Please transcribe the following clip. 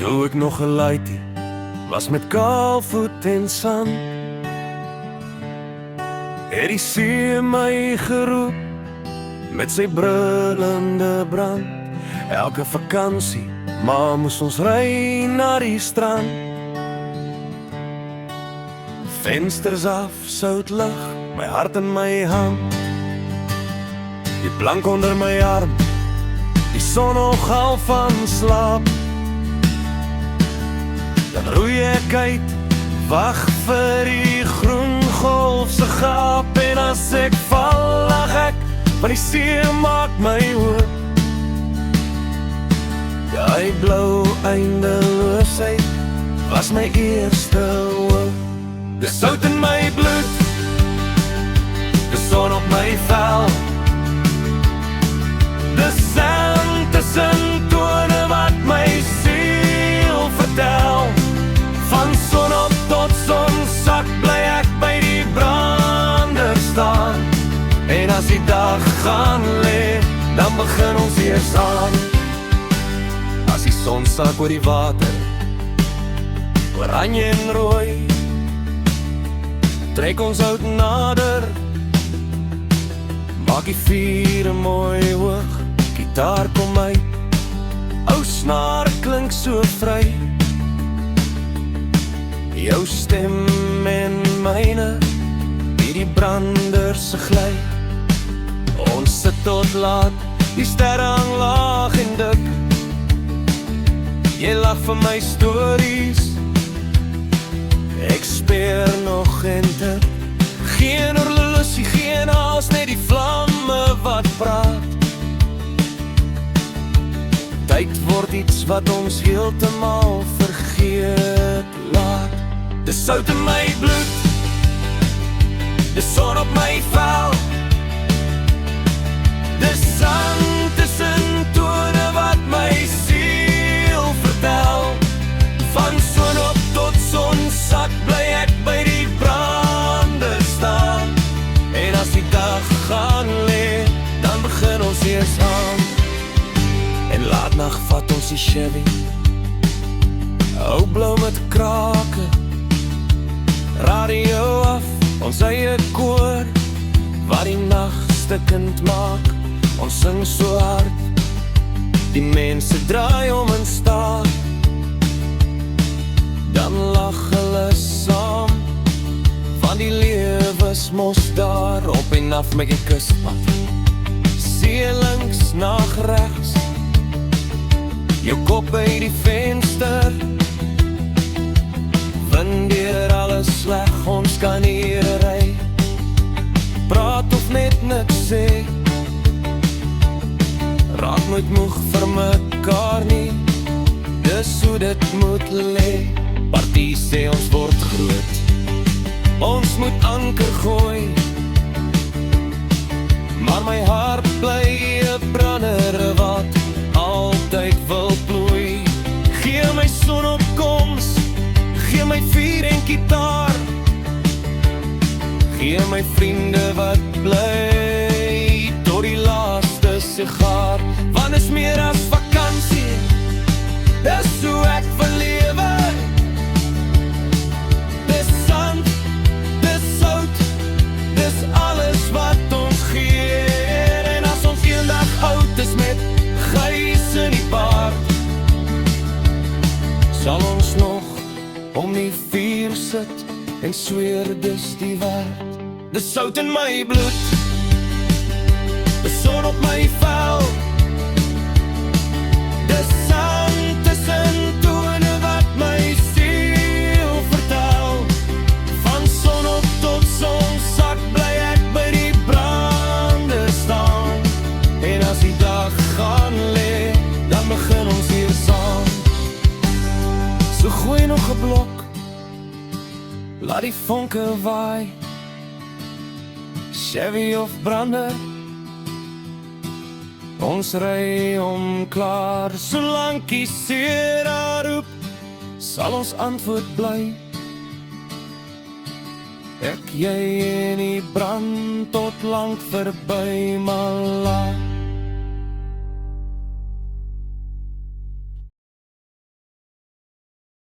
Toe ek nog 'n laaitjie was met kaalvoet en sand, het die see my geroep met sy brullende brand. Elke vakansie, maar moes ons ry na die strand. Vensters af, sout lig, my hart in my hand, die plank onder my arm, die son nog half van slaap. Dan roei ek uit, wag vir die groen golf se gaap. En as ek val, lag ek, want die see maak my oop. Die blou eindeloosheid was my eerste hoop. Dis sout in my bloed, dis son op my vel, dis sand tussen tone wat my siel vertel. Van son op tot sonsak bly ek by die brander staan. En as die dag gaan lê, dan begin ons eers aan. As die son sak oor die water, oranje en rooi, trek ons hout nader, maak die vuur mooi hoog, gitaar kom uit, ou snaar klink so vry. Jou stem en myne, die brander se gly. Ons sit tot laat, die sterre hang laag en dik. Jy lag vir my stories, ek speer nog en dit. Geen horlosie, geen haas, net die vlamme wat praat. Tyd word iets wat ons heeltemal vergeet laat. Dis sout in my bloed, dis son op my vel, dis sand tussen tone wat my siel vertel. Van son op tot sonsak bly ek by die brander staan. En as die dag gaan lê, dan begin ons eers aan. En laat nag vat ons die Chevy, ou blou met krake, radio af, ons eie koor, wat die nacht stikkend maak. Ons sing so hard, die mense draai om en staar. Dan lag hulle saam, van die lewes mos daar. Op en af met die kuspad, see links, nag rechts, jou kop by die venster. Wanneer alles sleg, ons kan hier ry, praat of net niks sê. Raak nooit moeg vir mekaar nie, dis hoe dit moet lê. Partie sê ons word groot, ons moet anker gooi, maar my hart bly 'n brander wat altyd wil ploei. Gee my sonopkoms, gee my vuur en gitaar, gee my vriende wat bly tot die laaste sigaar. Want is meer as vakansie, dis hoe ek verlewe. Dis sand, dis sout, dis alles wat ons gee. En as ons eendag oud is met gys in die baard, sal ons nog om die vuur sit en sweer dis die waard. Dis sout in my bloed, dis son op my vel, dis sand tussen tone wat my siel vertel. Van son op tot sonsak bly ek by die brander staan. En as die dag gaan lê, dan begin ons hier saam. So gooi nog 'n blok, laat die vonke waai, Chevy of brander, ons ry om klaar. Solank die see daar roep, sal ons antwoord bly. Ek, jy en die brand tot lank verby, maar